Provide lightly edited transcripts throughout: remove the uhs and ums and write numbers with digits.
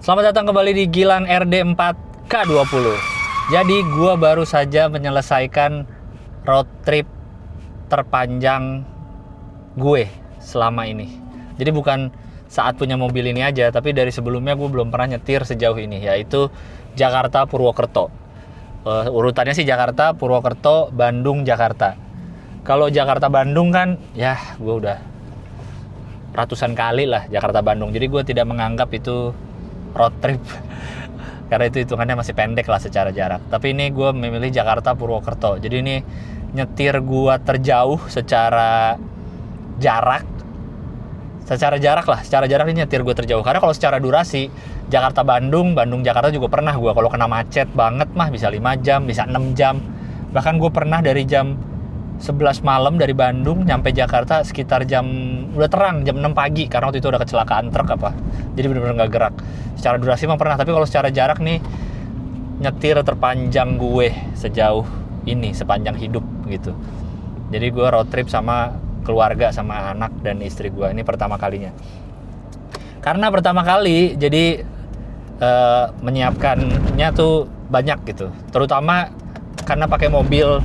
Selamat datang kembali di Gilang RD4K20. Jadi gua baru saja menyelesaikan road trip terpanjang gue selama ini. Jadi bukan saat punya mobil ini aja, tapi dari sebelumnya gue belum pernah nyetir sejauh ini, yaitu Jakarta Purwokerto. Urutannya sih Jakarta, Purwokerto, Bandung, Jakarta. Kalau Jakarta Bandung kan ya gue udah ratusan kali lah Jakarta Bandung. Jadi gue tidak menganggap itu road trip karena itu hitungannya masih pendek lah secara jarak. Tapi ini gue memilih Jakarta Purwokerto. Jadi ini nyetir gue terjauh secara jarak. Secara jarak ini nyetir gue terjauh. Karena kalau secara durasi Jakarta Bandung, Bandung Jakarta juga pernah gue kalau kena macet banget mah bisa 5 jam, bisa 6 jam. Bahkan gue pernah dari jam 11 malam dari Bandung nyampe Jakarta sekitar jam udah terang jam 6 pagi karena waktu itu udah kecelakaan truk apa. Jadi benar-benar nggak gerak. Secara durasi mah pernah, tapi kalau secara jarak nih nyetir terpanjang gue sejauh ini sepanjang hidup gitu. Jadi gue road trip sama keluarga, sama anak dan istri gue. Ini pertama kalinya. Karena pertama kali jadi menyiapkannya tuh banyak gitu. Terutama karena pakai mobil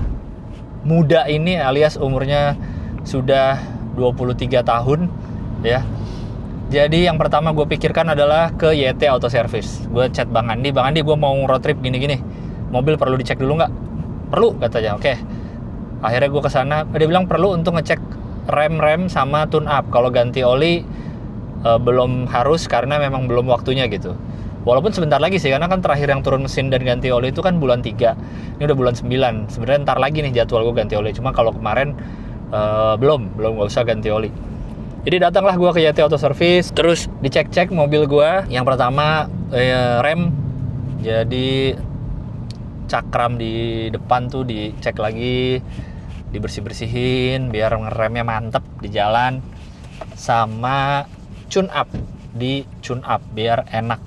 muda ini alias umurnya sudah 23 tahun ya. Jadi yang pertama gue pikirkan adalah ke YT Auto Service. Gue chat Bang Andi gue mau road trip gini-gini. Mobil perlu dicek dulu nggak? Perlu katanya. Oke. Akhirnya gue kesana. Dia bilang perlu untuk ngecek rem sama tune up. Kalau ganti oli belum harus karena memang belum waktunya gitu. Walaupun sebentar lagi sih, karena kan terakhir yang turun mesin dan ganti oli itu kan bulan 3. Ini udah bulan 9. Sebenarnya ntar lagi nih jadwal gue ganti oli. Cuma kalau kemarin belum gak usah ganti oli. Jadi datanglah gue ke YT Auto Service. Terus dicek-cek mobil gue. Yang pertama rem. Jadi cakram di depan tuh dicek lagi, dibersih-bersihin biar ngeremnya mantep di jalan. Sama tune up, di tune up biar enak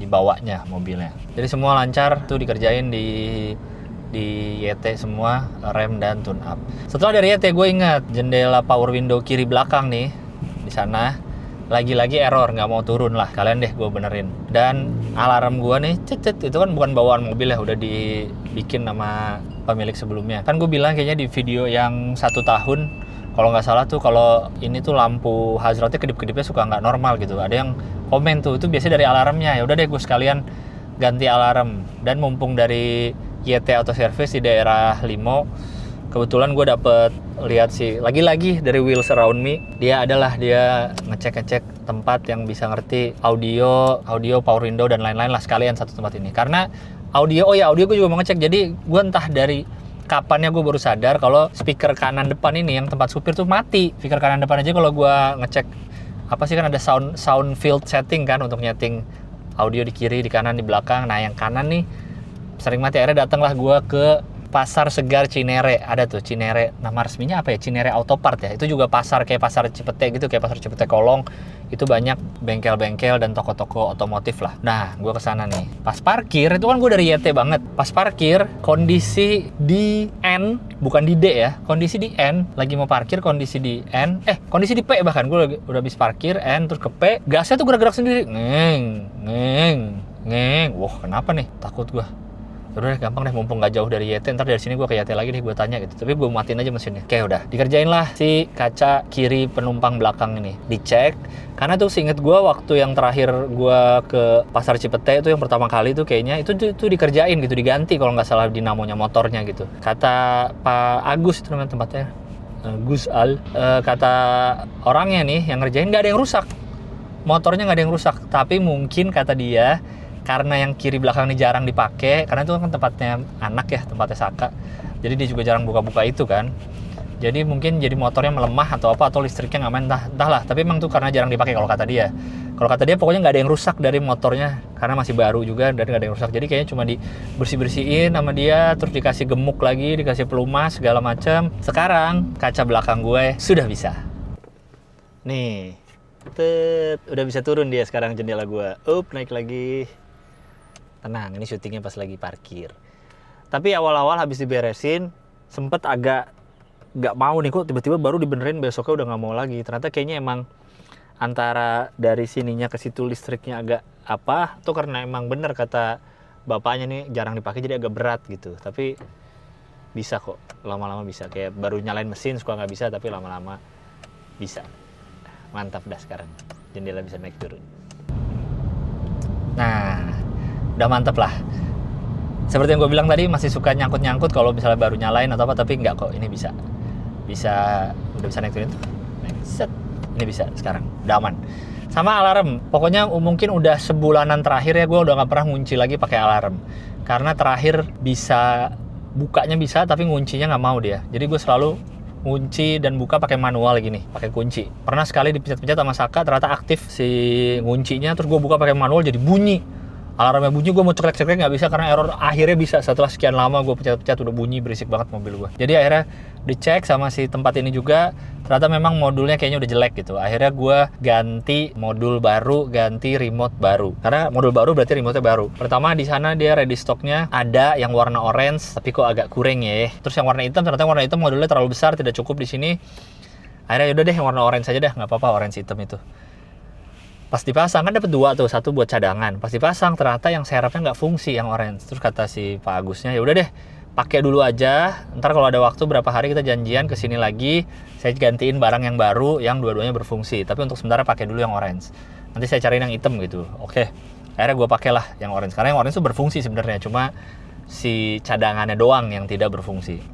dibawanya mobilnya. Jadi semua lancar tuh dikerjain di YT semua, rem dan tune up. Setelah dari YT gue ingat jendela power window kiri belakang nih di sana lagi-lagi error, nggak mau turun lah. Kalian deh gue benerin. Dan alarm gue nih cet itu kan bukan bawaan mobil ya, udah dibikin sama pemilik sebelumnya. Kan gue bilang kayaknya di video yang 1 tahun kalau nggak salah tuh, kalau ini tuh lampu hazardnya kedip-kedipnya suka nggak normal gitu. Ada yang komen tuh, itu biasanya dari alarmnya. Ya udah deh gue sekalian ganti alarm. Dan mumpung dari YT Auto Service di daerah Limo, kebetulan gue dapet lihat sih lagi-lagi dari Wheels Around Me. Dia ngecek tempat yang bisa ngerti audio, power window dan lain-lain lah, sekalian satu tempat ini. Karena audio gue juga mau ngecek. Jadi gue entah dari kapannya gue baru sadar kalau speaker kanan depan ini yang tempat supir tuh mati. Speaker kanan depan aja kalau gue ngecek apa sih kan ada sound field setting kan untuk nyeting audio di kiri, di kanan, di belakang. Nah yang kanan nih sering mati. Akhirnya datanglah gue ke Pasar Segar Cinere. Ada tuh Cinere, nama resminya apa ya? Cinere Autopart ya. Itu juga pasar kayak pasar Cipete gitu, kayak pasar Cipete Kolong. Itu banyak bengkel-bengkel dan toko-toko otomotif lah. Nah, gue kesana nih. Pas parkir, itu kan gue dari YT banget. Pas parkir, kondisi di N, bukan di D ya. Kondisi di N, lagi mau parkir, kondisi di N. Kondisi di P bahkan. Gue udah habis parkir, N, terus ke P. Gasnya tuh gerak-gerak sendiri. Ngeng. Wah, kenapa nih? Takut gue. Udah gampang deh, mumpung gak jauh dari YT, ntar dari sini gue ke YT lagi deh, gue tanya gitu. Tapi gue matiin aja mesinnya. Oke udah, dikerjain lah si kaca kiri penumpang belakang ini. Dicek, karena tuh seinget gue waktu yang terakhir gue ke Pasar Cipete itu yang pertama kali tuh kayaknya itu dikerjain gitu, diganti kalau nggak salah dinamonya motornya gitu. Kata Pak Agus itu namanya tempatnya, Gus Al, kata orangnya nih yang ngerjain nggak ada yang rusak. Motornya nggak ada yang rusak, tapi mungkin kata dia karena yang kiri belakang ini jarang dipakai, karena itu kan tempatnya anak ya, tempatnya Saka. Jadi dia juga jarang buka-buka itu kan. Jadi mungkin jadi motornya melemah atau apa, atau listriknya nggak main, entahlah. Tapi emang tuh karena jarang dipakai kalau kata dia. Kalau kata dia pokoknya nggak ada yang rusak dari motornya, karena masih baru juga dan nggak ada yang rusak. Jadi kayaknya cuma dibersih-bersihin sama dia, terus dikasih gemuk lagi, dikasih pelumas segala macam. Sekarang kaca belakang gue sudah bisa. Nih, udah bisa turun dia sekarang jendela gue. Naik lagi. Tenang, ini syutingnya pas lagi parkir. Tapi awal-awal habis diberesin, sempet agak nggak mau nih, kok tiba-tiba baru dibenerin besoknya udah nggak mau lagi. Ternyata kayaknya emang antara dari sininya ke situ listriknya agak apa tuh karena emang bener kata bapaknya nih jarang dipakai jadi agak berat gitu, tapi bisa kok lama-lama bisa. Kayak baru nyalain mesin suka nggak bisa, tapi lama-lama bisa. Mantap dah sekarang, jendela bisa naik turun. Nah udah mantep lah. Seperti yang gue bilang tadi, masih suka nyangkut-nyangkut kalau misalnya baru nyalain atau apa, tapi enggak kok, ini bisa udah bisa naik turun tuh. Set, ini bisa sekarang, udah aman. Sama alarm, pokoknya mungkin udah sebulanan terakhir ya gue udah nggak pernah ngunci lagi pakai alarm, karena terakhir bisa bukanya bisa tapi nguncinya nggak mau dia. Jadi gue selalu ngunci dan buka pakai manual gini, pakai kunci. Pernah sekali dipencet-pencet sama Saka, ternyata aktif si nguncinya, terus gue buka pakai manual jadi bunyi. Alarmnya bunyi, gue mau ceklek-ceklek nggak bisa karena error. Akhirnya bisa setelah sekian lama gue pencet-pencet udah bunyi, berisik banget mobil gue. Jadi akhirnya dicek sama si tempat ini juga, ternyata memang modulnya kayaknya udah jelek gitu. Akhirnya gue ganti modul baru, ganti remote baru. Karena modul baru berarti remote-nya baru. Pertama di sana dia ready stocknya ada yang warna orange, tapi kok agak kurang ya. Terus yang warna hitam, ternyata warna hitam modulnya terlalu besar, tidak cukup di sini. Akhirnya yaudah deh yang warna orange aja deh, nggak apa-apa orange hitam itu. Pas dipasang kan dapat 2 tuh, 1 buat cadangan. Pas dipasang ternyata yang serepnya nggak fungsi yang orange. Terus kata si Pak Agusnya, ya udah deh pakai dulu aja. Ntar kalau ada waktu berapa hari kita janjian kesini lagi, saya gantiin barang yang baru yang dua-duanya berfungsi. Tapi untuk sementara pakai dulu yang orange. Nanti saya cariin yang hitam gitu. Oke. Akhirnya gue pakailah yang orange. Karena yang orange itu berfungsi sebenarnya, cuma si cadangannya doang yang tidak berfungsi.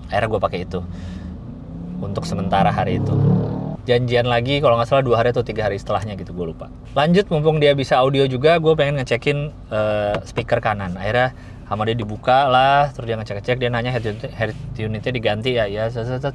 Akhirnya gue pakai itu untuk sementara hari itu. Janjian lagi kalau nggak salah 2 hari atau 3 hari setelahnya gitu, gue lupa. Lanjut, mumpung dia bisa audio juga, gue pengen ngecekin speaker kanan. Akhirnya sama dia dibuka lah, terus dia ngecek-ngecek, dia nanya head unitnya diganti ya.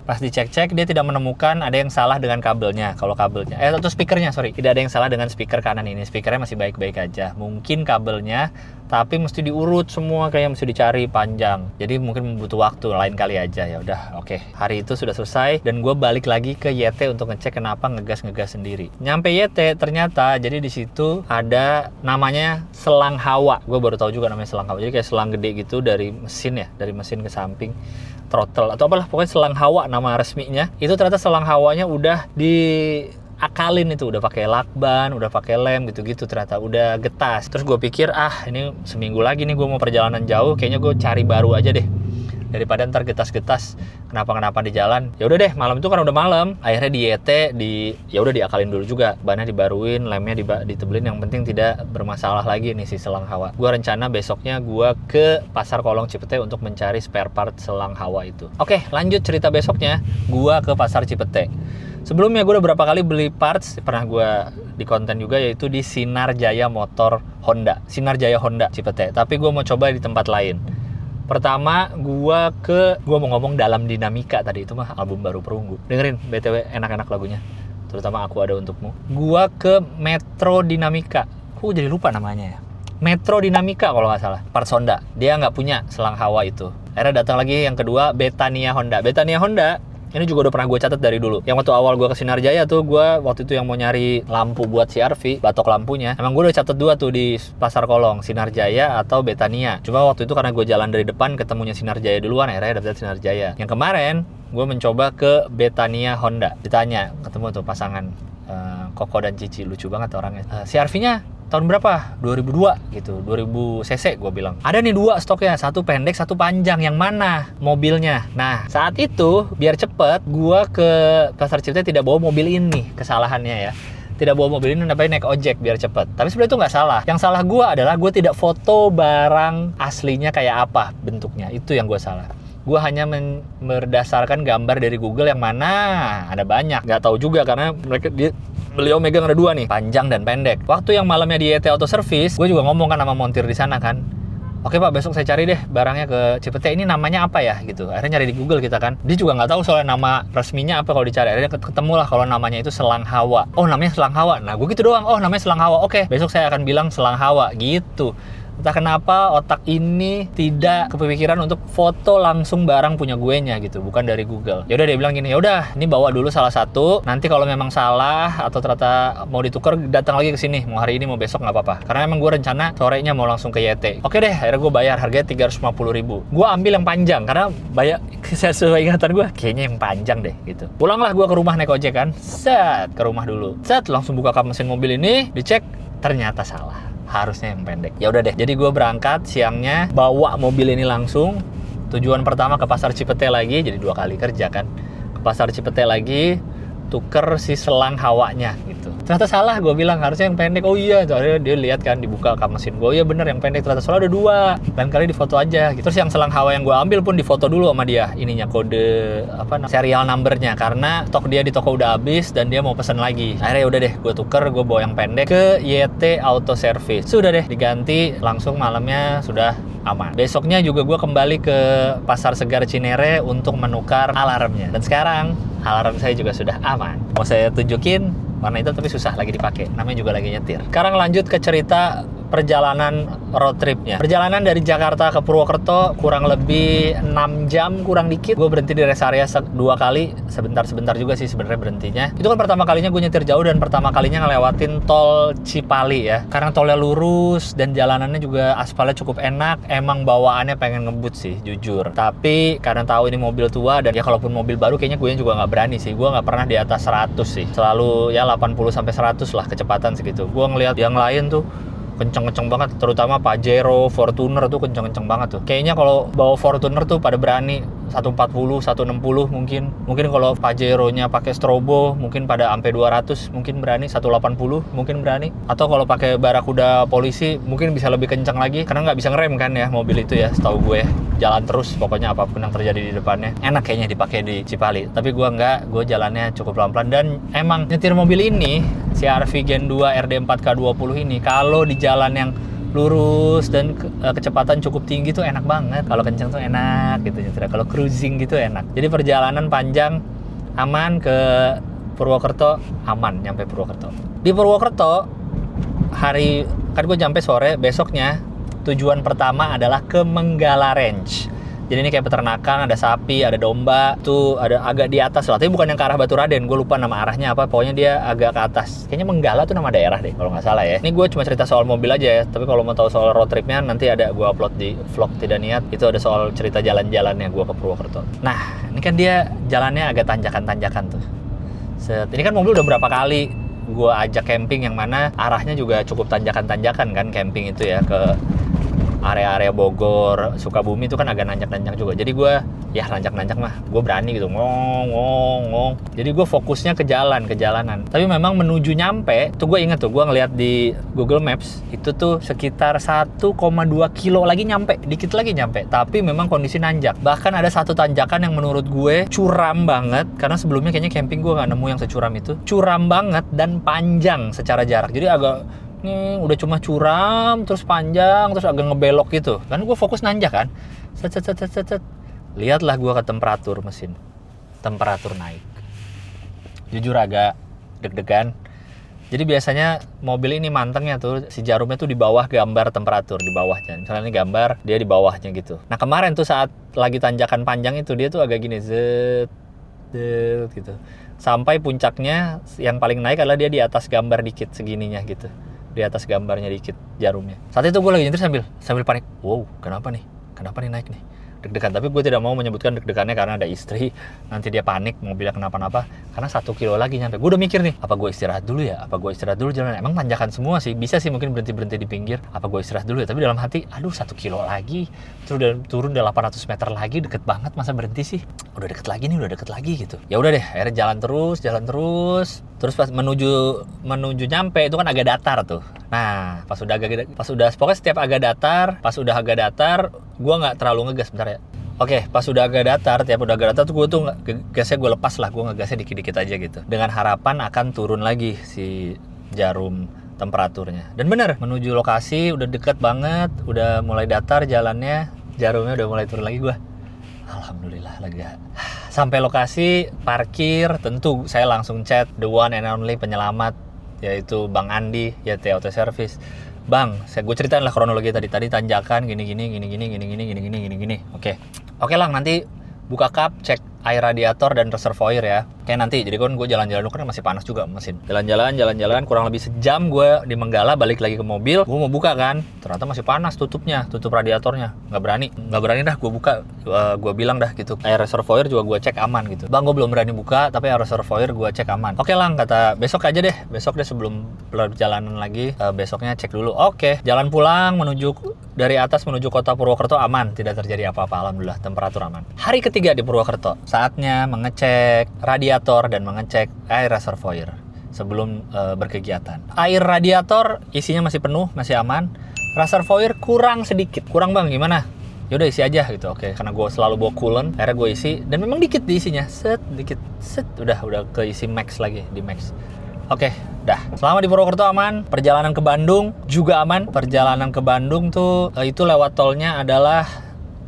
Pas dicek-cek dia tidak menemukan ada yang salah dengan kabelnya. Kalau kabelnya, atau speakernya, sorry, tidak ada yang salah dengan speaker kanan ini. Speakernya masih baik-baik aja. Mungkin kabelnya, tapi mesti diurut semua, kayak mesti dicari panjang. Jadi mungkin butuh waktu, lain kali aja. Ya udah, oke. Hari itu sudah selesai dan gue balik lagi ke YT untuk ngecek kenapa ngegas sendiri. Nyampe YT ternyata jadi di situ ada namanya selang hawa. Gue baru tahu juga namanya selang hawa. Jadi kayak selang gede gitu dari mesin ya, dari mesin ke samping, throttle atau apalah, pokoknya selang hawa nama resminya. Itu ternyata selang hawanya udah diakalin, itu udah pakai lakban, udah pakai lem gitu-gitu, ternyata udah getas. Terus gue pikir ini seminggu lagi nih gue mau perjalanan jauh, kayaknya gue cari baru aja deh daripada ntar getas-getas kenapa di jalan. Ya udah deh, malam itu kan udah malam. Akhirnya di YT ya udah diakalin dulu juga, bannya dibaruin, lemnya ditebelin, yang penting tidak bermasalah lagi nih si selang hawa. Gua rencana besoknya gua ke Pasar Kolong Cipete untuk mencari spare part selang hawa itu. Oke, lanjut cerita besoknya, gua ke Pasar Cipete. Sebelumnya gue udah berapa kali beli parts, pernah gue di konten juga, yaitu di Sinar Jaya Motor Honda, Sinar Jaya Honda Cipete. Tapi gue mau coba di tempat lain. Pertama, gue mau ngomong Dalam Dinamika tadi, itu mah album baru Perunggu. Dengerin, BTW enak-enak lagunya. Terutama Aku Ada Untukmu. Gue ke Metro Dinamika. Jadi lupa namanya ya. Metro Dinamika kalau nggak salah. Parts Honda. Dia nggak punya selang hawa itu. Akhirnya datang lagi yang kedua, Betania Honda. Betania Honda ini juga udah pernah gue catat dari dulu. Yang waktu awal gue ke Sinar Jaya tuh, gue waktu itu yang mau nyari lampu buat CR-V, batok lampunya. Emang gue udah catat 2 tuh di Pasar Kolong, Sinar Jaya atau Betania. Cuma waktu itu karena gue jalan dari depan, ketemunya Sinar Jaya duluan, akhirnya dapet Sinar Jaya. Yang kemarin, gue mencoba ke Betania Honda. Ditanya, ketemu tuh pasangan Koko dan Cici, lucu banget orangnya. CR-V-nya tahun berapa? 2002 gitu, 2000 cc gue bilang. Ada nih 2 stoknya, satu pendek, satu panjang. Yang mana mobilnya? Nah, saat itu biar cepet, gue ke Pasar Cipete tidak bawa mobil ini, kesalahannya ya. Tidak bawa mobil ini, naik ojek biar cepet. Tapi sebenarnya itu nggak salah. Yang salah gue adalah gue tidak foto barang aslinya kayak apa bentuknya. Itu yang gue salah. Gue hanya berdasarkan gambar dari Google yang mana ada banyak. Nggak tahu juga karena beliau megang ada 2 nih, panjang dan pendek. Waktu yang malamnya di YT Auto Service, gue juga ngomong kan sama montir di sana kan. Oke Pak, besok saya cari deh barangnya ke Cipete, ini namanya apa ya gitu. Akhirnya nyari di Google kita kan. Dia juga nggak tahu soalnya nama resminya apa kalau dicari. Akhirnya ketemu lah kalau namanya itu selang hawa. Oh namanya selang hawa. Nah gue gitu doang. Oh namanya selang hawa. Oke, besok saya akan bilang selang hawa gitu. Entah kenapa otak ini tidak kepikiran untuk foto langsung barang punya gue nya gitu, bukan dari Google. Ya udah dia bilang gini, ya udah ini bawa dulu salah satu, nanti kalau memang salah atau ternyata mau ditukar datang lagi ke sini, mau hari ini mau besok nggak apa-apa. Karena emang gue rencana sorenya mau langsung ke YT. Oke deh, akhirnya gue bayar harganya 350.000. Gue ambil yang panjang karena sesuai ingatan gue kayaknya yang panjang deh gitu. Pulanglah gue ke rumah naik ojek kan, set ke rumah dulu, set langsung buka kap mesin mobil ini, dicek. ternyata salah. Harusnya yang pendek. Ya udah deh. Jadi gue berangkat siangnya, bawa mobil ini langsung. Tujuan pertama ke Pasar Cipete lagi, jadi 2 kali kerja kan. Ke Pasar Cipete lagi, tuker si selang hawanya gitu. Ternyata salah, gue bilang harusnya yang pendek. Oh iya, soalnya dia lihat kan, dibuka ke mesin gue. Oh iya bener yang pendek, ternyata soalnya ada 2. Lain kali difoto aja gitu. Terus yang selang hawa yang gue ambil pun difoto dulu sama dia. Ininya kode serial numbernya, karena stok dia di toko udah habis dan dia mau pesen lagi. Akhirnya udah deh, gue tuker, gue bawa yang pendek ke YT Auto Service. Sudah deh, diganti langsung malamnya sudah aman. Besoknya juga gue kembali ke Pasar Segar Cinere untuk menukar alarmnya. Dan sekarang alarm saya juga sudah aman. Mau saya tunjukin warna itu tapi susah lagi dipakai. Namanya juga lagi nyetir. Sekarang lanjut ke cerita perjalanan road tripnya. Perjalanan dari Jakarta ke Purwokerto kurang lebih 6 jam kurang dikit. Gue berhenti di rest area 2 kali. Sebentar-sebentar juga sih sebenarnya berhentinya. Itu kan pertama kalinya gue nyetir jauh dan pertama kalinya ngelewatin tol Cipali ya. Karena tolnya lurus dan jalanannya juga aspalnya cukup enak. Emang bawaannya pengen ngebut sih jujur. Tapi karena tahu ini mobil tua dan ya kalaupun mobil baru kayaknya gue juga nggak berani sih. Gue nggak pernah di atas 100 sih. Selalu ya 80-100 lah kecepatan segitu. Gue ngelihat yang lain tuh kenceng-kenceng banget, terutama Pajero, Fortuner tuh kenceng-kenceng banget tuh. Kayaknya kalau bawa Fortuner tuh pada berani 140, 160 mungkin. Mungkin kalau Pajero-nya pakai strobo mungkin pada sampai 200 mungkin berani, 180 mungkin berani. Atau kalau pakai Barakuda polisi mungkin bisa lebih kenceng lagi karena nggak bisa ngerem kan ya mobil itu ya, setahu gue. Jalan terus pokoknya apapun yang terjadi di depannya. Enak kayaknya dipakai di Cipali. Tapi gue nggak, gue jalannya cukup pelan-pelan dan emang nyetir mobil ini CR-V Gen 2 RD4K20 ini kalau di jalan yang lurus dan kecepatan cukup tinggi tuh enak banget. Kalau kenceng tuh enak gitu nyetir. Kalau cruising gitu enak. Jadi perjalanan panjang aman ke Purwokerto, aman nyampe Purwokerto. Di Purwokerto hari kan gue nyampe sore, besoknya tujuan pertama adalah ke Menggala Ranch. Jadi ini kayak peternakan, ada sapi, ada domba, tuh ada agak di atas lah. Tapi bukan yang ke arah Baturaden, gue lupa nama arahnya apa. Pokoknya dia agak ke atas. Kayaknya Menggala tuh nama daerah deh, kalau nggak salah ya. Ini gue cuma cerita soal mobil aja ya. Tapi kalau mau tahu soal road tripnya, nanti ada gue upload di vlog Tidak Niat. Itu ada soal cerita jalan-jalannya gue ke Purwokerto. Nah, ini kan dia jalannya agak tanjakan-tanjakan tuh. Ini kan mobil udah berapa kali gue ajak camping yang mana arahnya juga cukup tanjakan-tanjakan kan camping itu ya, ke area-area Bogor, Sukabumi itu kan agak nanjak-nanjak juga. Jadi gue ya nanjak-nanjak mah gue berani gitu, ngong. Jadi gue fokusnya ke jalanan. Tapi memang menuju nyampe tuh gue inget tuh, gue ngeliat di Google Maps itu tuh sekitar 1,2 kilo lagi nyampe, dikit lagi nyampe. Tapi memang kondisi nanjak. Bahkan ada satu tanjakan yang menurut gue curam banget, karena sebelumnya kayaknya camping gue nggak nemu yang securam itu. Curam banget dan panjang secara jarak. Jadi agak udah cuma curam, terus panjang, terus agak ngebelok gitu. Kan gue fokus nanjak kan. Set. Lihatlah gue ke temperatur mesin. Temperatur naik. Jujur agak deg-degan. Jadi biasanya mobil ini mantengnya tuh, si jarumnya tuh di bawah gambar temperatur, di bawahnya. Misalnya ini gambar, dia di bawahnya gitu. Nah kemarin tuh saat lagi tanjakan panjang itu, dia tuh agak gini, zet gitu. Sampai puncaknya yang paling naik adalah dia di atas gambar dikit segininya gitu. Di atas gambarnya dikit jarumnya. Saat itu gue lagi nyetir sambil panik. Wow, kenapa nih naik nih? Deg-degan. Tapi gue tidak mau menyebutkan deg-degannya karena ada istri. Nanti dia panik mobilnya kenapa-napa. Karena 1 kilo lagi nyampe. Gue udah mikir nih, apa gue istirahat dulu ya? Jalan. Emang tanjakan semua sih. Bisa sih mungkin berhenti di pinggir. Apa gue istirahat dulu ya? Tapi dalam hati, aduh 1 kilo lagi. Terus turun udah 800 meter lagi, deket banget, masa berhenti sih? Udah deket lagi gitu. Ya udah deh, akhirnya jalan terus. Terus pas menuju nyampe itu kan agak datar tuh. Nah, pas udah pokoknya setiap agak datar, gue nggak terlalu ngegas bentar ya. Oke, pas udah agak datar, tuh gue tuh gasnya gue lepas lah, gue ngegasnya dikit-dikit aja gitu. Dengan harapan akan turun lagi si jarum temperaturnya. Dan bener, menuju lokasi udah deket banget, udah mulai datar jalannya, jarumnya udah mulai turun lagi gue. Alhamdulillah lega. Sampai lokasi, parkir, tentu saya langsung chat the one and only penyelamat, yaitu Bang Andi, YT Auto Service. Bang, gue ceritain lah kronologi tadi tanjakan gini. Oke lah, nanti buka kap, cek air radiator dan reservoir ya. Kayak nanti, jadi kan gue jalan-jalan kan masih panas juga mesin. Jalan-jalan kurang lebih sejam gue di Menggala, balik lagi ke mobil. Gue mau buka kan, ternyata masih panas tutupnya, tutup radiatornya. Nggak berani dah gue buka. Gue bilang dah gitu. Air reservoir juga gue cek aman gitu. Bang, gue belum berani buka, tapi air reservoir gue cek aman. Oke Lang, kata besok deh sebelum perjalanan lagi. Besoknya cek dulu. Oke, jalan pulang dari atas menuju kota Purwokerto aman, tidak terjadi apa-apa, alhamdulillah, temperatur aman. Hari ketiga di Purwokerto, saatnya mengecek radiator dan mengecek air reservoir sebelum berkegiatan. Air radiator isinya masih penuh, masih aman. Reservoir kurang sedikit. Kurang Bang, gimana? Yaudah isi aja gitu. Oke, karena gue selalu bawa coolant, akhirnya gue isi dan memang dikit diisinya. Dikit, udah keisi max lagi, di max. Oke, dah. Selama di Purwokerto aman, perjalanan ke Bandung juga aman. Perjalanan ke Bandung tuh itu lewat tolnya adalah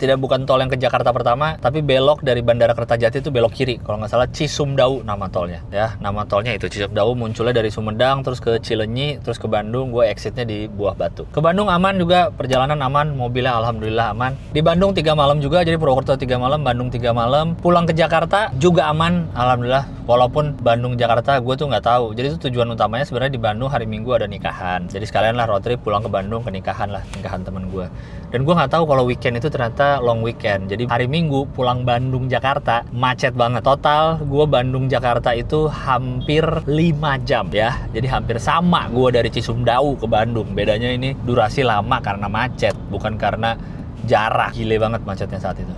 bukan tol yang ke Jakarta pertama, tapi belok dari Bandara Kertajati itu belok kiri. Kalau nggak salah Cisumdawu nama tolnya. Ya, nama tolnya itu Cisumdawu, munculnya dari Sumedang, terus ke Cileunyi, terus ke Bandung. Gue exitnya di Buah Batu. Ke Bandung aman juga, perjalanan aman, mobilnya alhamdulillah aman. Di Bandung 3 malam juga, jadi Purwokerto 3 malam, Bandung 3 malam. Pulang ke Jakarta juga aman, alhamdulillah. Walaupun Bandung Jakarta gue tuh nggak tahu. Jadi itu tujuan utamanya sebenarnya di Bandung hari Minggu ada nikahan. Jadi sekalian lah road trip pulang ke Bandung ke nikahan teman gue. Dan gue nggak tahu kalau weekend itu ternyata long weekend. Jadi hari Minggu pulang Bandung Jakarta macet banget. Total gue Bandung Jakarta itu hampir 5 jam ya. Jadi hampir sama gue dari Cisumdawu ke Bandung. Bedanya ini durasi lama karena macet, bukan karena jarak. Gile banget macetnya saat itu.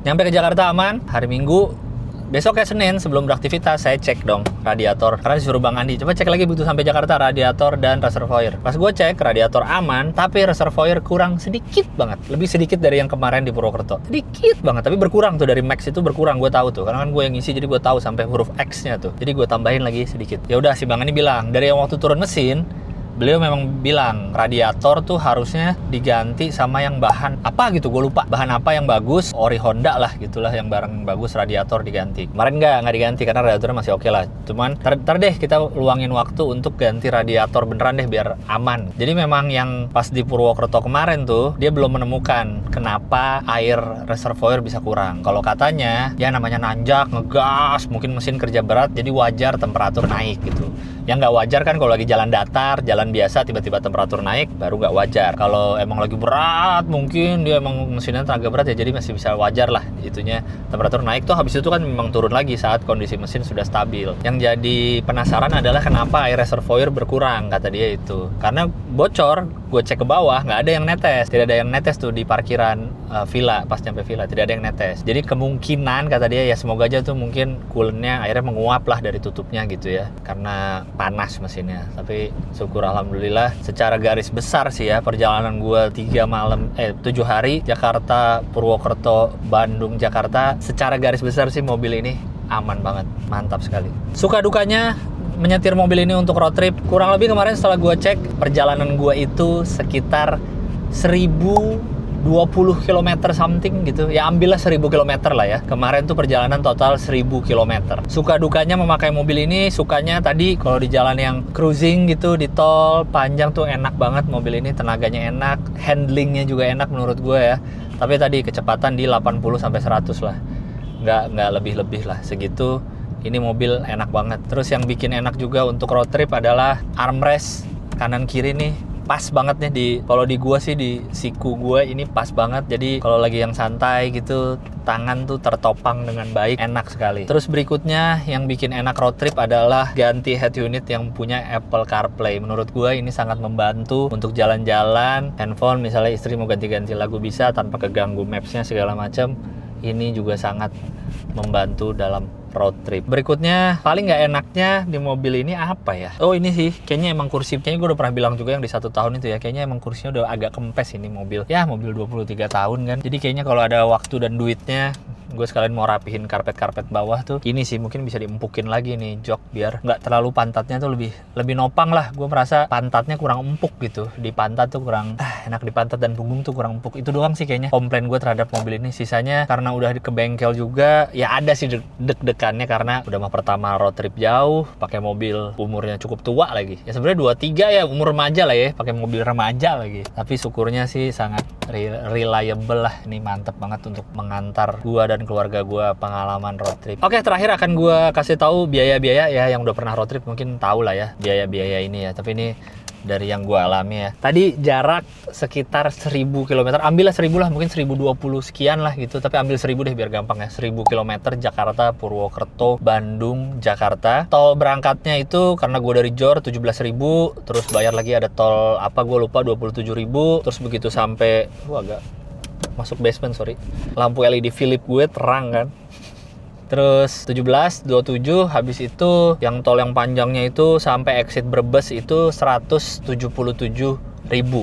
Nyampe ke Jakarta aman hari Minggu. Besok kayak Senin sebelum beraktivitas saya cek dong radiator, karena disuruh Bang Andi coba cek lagi begitu sampai Jakarta radiator dan reservoir. Pas gue cek radiator aman, tapi reservoir kurang sedikit banget, lebih sedikit dari yang kemarin di Purwokerto, sedikit banget, tapi berkurang tuh dari max itu berkurang, gue tahu tuh karena kan gue yang ngisi jadi gue tahu sampai huruf X-nya tuh, jadi gue tambahin lagi sedikit. Ya udah si Bang Andi bilang dari yang waktu turun mesin beliau memang bilang radiator tuh harusnya diganti sama yang bahan apa gitu, gue lupa bahan apa yang bagus, ori Honda lah gitulah, yang barang bagus radiator diganti. Kemarin nggak diganti karena radiatornya masih oke lah, cuman ntar deh kita luangin waktu untuk ganti radiator beneran deh biar aman. Jadi memang yang pas di Purwokerto kemarin tuh dia belum menemukan kenapa air reservoir bisa kurang. Kalau katanya ya namanya nanjak, ngegas, mungkin mesin kerja berat, jadi wajar temperatur naik gitu. Yang nggak wajar kan kalau lagi jalan datar, jalan biasa tiba-tiba temperatur naik baru nggak wajar. Kalau emang lagi berat mungkin dia emang mesinnya tenaga berat ya, jadi masih bisa wajar lah itunya temperatur naik tuh. Habis itu kan memang turun lagi saat kondisi mesin sudah stabil. Yang jadi penasaran adalah kenapa air reservoir berkurang, kata dia itu karena bocor. Gue cek ke bawah nggak ada yang netes, tidak ada yang netes tuh di parkiran villa. Pas nyampe villa tidak ada yang netes, jadi kemungkinan kata dia ya semoga aja tuh mungkin coolantnya airnya menguap lah dari tutupnya gitu ya, karena panas mesinnya. Tapi syukur alhamdulillah secara garis besar sih ya perjalanan gue 7 hari Jakarta Purwokerto Bandung Jakarta, secara garis besar sih mobil ini aman banget, mantap sekali. Suka dukanya menyetir mobil ini untuk road trip, kurang lebih kemarin setelah gue cek perjalanan gue itu sekitar 1020 km something gitu ya, ambillah 1000 km lah ya. Kemarin tuh perjalanan total 1000 km. Suka dukanya memakai mobil ini, sukanya tadi kalau di jalan yang cruising gitu di tol panjang tuh enak banget mobil ini, tenaganya enak, handlingnya juga enak menurut gue ya. Tapi tadi kecepatan di 80-100 lah, nggak lebih-lebih lah segitu. Ini mobil enak banget. Terus yang bikin enak juga untuk road trip adalah armrest kanan kiri nih pas banget nih kalau di gua sih di siku gua ini pas banget. Jadi kalau lagi yang santai gitu tangan tuh tertopang dengan baik, enak sekali. Terus berikutnya yang bikin enak road trip adalah ganti head unit yang punya Apple CarPlay. Menurut gua ini sangat membantu untuk jalan-jalan, handphone misalnya istri mau ganti-ganti lagu bisa tanpa keganggu maps-nya segala macam. Ini juga sangat membantu dalam road trip. Berikutnya paling nggak enaknya di mobil ini apa ya? Oh ini sih kayaknya emang kursi, kayaknya gue udah pernah bilang juga yang di 1 tahun itu ya, kayaknya emang kursinya udah agak kempes ini mobil. Ya mobil 23 tahun kan, jadi kayaknya kalau ada waktu dan duitnya gue sekalian mau rapihin karpet bawah tuh, ini sih mungkin bisa diempukin lagi nih jok biar nggak terlalu pantatnya tuh lebih nopang lah. Gue merasa pantatnya kurang empuk gitu, di pantat tuh kurang enak, di pantat dan punggung tuh kurang empuk. Itu doang sih kayaknya komplain gue terhadap mobil ini. Sisanya karena udah ke bengkel juga ya ada sih deg-degannya karena udah mah pertama road trip jauh pakai mobil umurnya cukup tua lagi ya, sebenarnya 23 ya umur remaja lah ya, pakai mobil remaja lagi. Tapi syukurnya sih sangat reliable lah, ini mantep banget untuk mengantar gua dan dan keluarga gue pengalaman road trip. Oke, terakhir akan gue kasih tahu biaya-biaya ya, yang udah pernah road trip mungkin tahu lah ya biaya-biaya ini ya. Tapi ini dari yang gue alami ya. Tadi jarak sekitar 1000 km, ambillah 1000 lah, mungkin 1020 sekian lah gitu. Tapi ambil 1000 deh biar gampang ya. 1000 km Jakarta, Purwokerto, Bandung, Jakarta. Tol berangkatnya itu karena gue dari Jor 17.000, terus bayar lagi ada tol apa gue lupa 27.000. Terus begitu sampai, agak masuk basement sorry. Lampu LED Philips gue terang kan. Terus 17, 27, habis itu yang tol yang panjangnya itu sampai exit Brebes itu 177.000.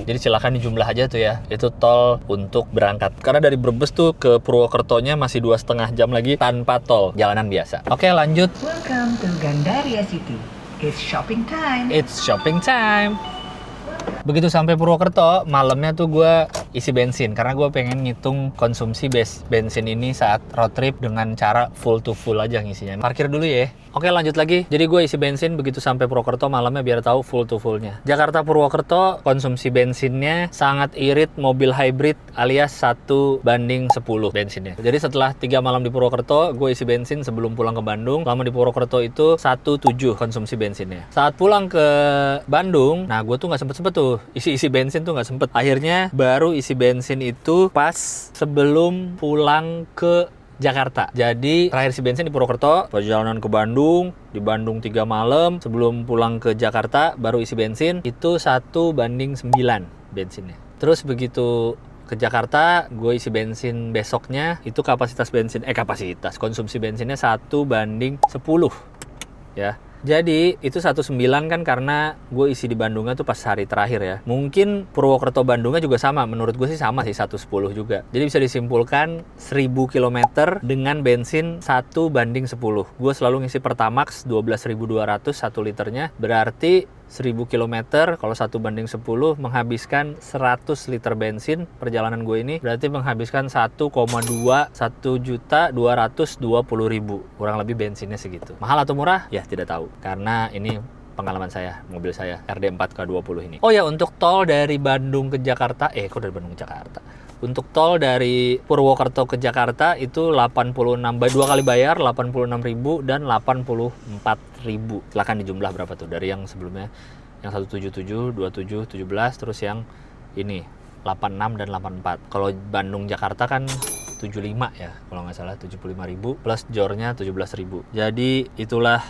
Jadi silakan dijumlah aja tuh ya. Itu tol untuk berangkat. Karena dari Brebes tuh ke Purwokertonya masih 2,5 jam lagi tanpa tol, jalanan biasa. Oke, lanjut. Welcome to Gandaria City. It's shopping time. It's shopping time. Begitu sampai Purwokerto, malamnya tuh gue isi bensin karena gue pengen ngitung konsumsi bensin ini saat road trip dengan cara full to full aja ngisinya. Parkir dulu ya. Oke, lanjut lagi. Jadi gue isi bensin begitu sampai Purwokerto malamnya biar tahu full to fullnya. Jakarta Purwokerto konsumsi bensinnya sangat irit mobil hybrid alias 1:10 bensinnya. Jadi setelah 3 malam di Purwokerto, gue isi bensin sebelum pulang ke Bandung. Lama di Purwokerto itu 1,7 konsumsi bensinnya. Saat pulang ke Bandung, nah gue tuh nggak sempet tuh isi bensin tuh nggak sempet. Akhirnya baru isi bensin itu pas sebelum pulang ke Jakarta. Jadi terakhir isi bensin di Purwokerto, perjalanan ke Bandung, di Bandung 3 malam, sebelum pulang ke Jakarta baru isi bensin, itu 1:9 bensinnya. Terus begitu ke Jakarta, gue isi bensin besoknya, itu kapasitas konsumsi bensinnya 1:10 ya. Jadi itu 1,9 kan karena gue isi di Bandungnya tuh pas hari terakhir ya. Mungkin Purwokerto Bandungnya juga sama, menurut gue sih sama sih 1:10 juga. Jadi bisa disimpulkan 1000 km dengan bensin 1:10. Gue selalu ngisi Pertamax 12.200 1 liternya, berarti 1000 km kalau 1:10 menghabiskan 100 liter bensin. Perjalanan gue ini berarti menghabiskan 1,2 ribu. Kurang lebih bensinnya segitu. Mahal atau murah? Ya tidak tahu. Karena ini pengalaman saya, mobil saya RD4 K20 ini. Oh ya, untuk tol dari Bandung ke Jakarta, kok dari Bandung ke Jakarta? Untuk tol dari Purwokerto ke Jakarta itu 86, 2 kali bayar 86.000 dan 84.000. Silahkan dijumlah berapa tuh dari yang sebelumnya, yang 177, 27, 17, terus yang ini 86 dan 84. Kalau Bandung Jakarta kan 75 ya, kalau nggak salah 75.000 plus jornya 17.000. Jadi itulah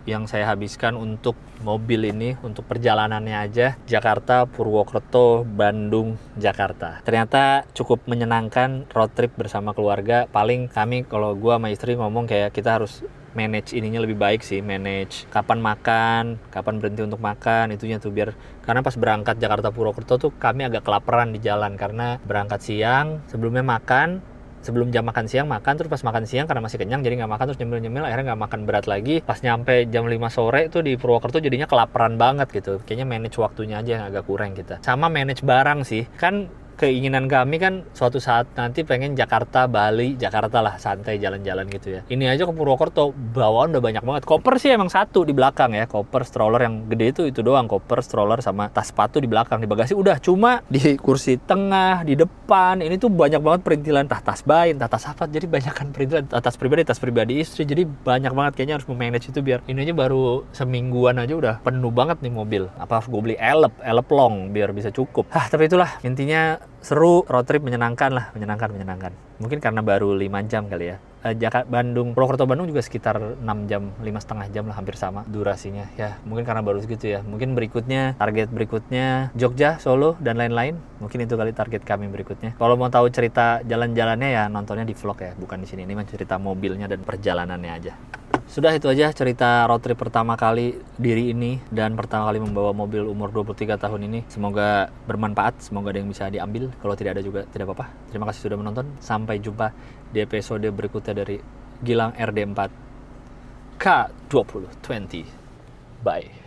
yang saya habiskan untuk mobil ini, untuk perjalanannya aja, Jakarta, Purwokerto, Bandung, Jakarta. Ternyata cukup menyenangkan road trip bersama keluarga. Paling kami, kalau gua sama istri ngomong kayak kita harus manage ininya lebih baik sih, manage kapan makan, kapan berhenti untuk makan, itunya tuh biar, karena pas berangkat Jakarta Purwokerto tuh kami agak kelaparan di jalan karena berangkat siang, sebelumnya makan, sebelum jam makan siang makan, terus pas makan siang karena masih kenyang jadi nggak makan, terus nyemil-nyemil akhirnya nggak makan berat lagi. Pas nyampe jam 5 sore tuh di Purwokerto jadinya kelaparan banget gitu. Kayaknya manage waktunya aja yang agak kurang kita. Sama manage barang sih. Kan keinginan kami kan suatu saat nanti pengen Jakarta, Bali, Jakarta lah santai jalan-jalan gitu ya. Ini aja ke Purwokerto bawaan udah banyak banget. Koper sih emang satu di belakang ya, koper stroller yang gede itu doang, koper stroller sama tas sepatu di belakang, di bagasi udah. Cuma di kursi tengah, di depan ini tuh banyak banget perintilan, tas bayi, tas apa, jadi banyakan perintilan, tas pribadi istri, jadi banyak banget. Kayaknya harus memanage itu biar ini aja baru semingguan aja udah penuh banget nih mobil. Apa harus gue beli elep long biar bisa cukup. Tapi itulah intinya, seru, road trip menyenangkan lah, menyenangkan. Mungkin karena baru 5 jam kali ya. Jakarta Bandung, Purwokerto Bandung juga sekitar 6 jam, 5,5 jam lah, hampir sama durasinya. Ya, mungkin karena baru segitu ya. Mungkin target berikutnya Jogja, Solo dan lain-lain. Mungkin itu kali target kami berikutnya. Kalau mau tahu cerita jalan-jalannya ya nontonnya di vlog ya, bukan di sini. Ini mah cerita mobilnya dan perjalanannya aja. Sudah, itu aja cerita road trip pertama kali diri ini dan pertama kali membawa mobil umur 23 tahun ini. Semoga bermanfaat, semoga ada yang bisa diambil. Kalau tidak ada juga tidak apa-apa. Terima kasih sudah menonton. Sampai jumpa di episode berikutnya dari Gilang RD4 K2020. Bye.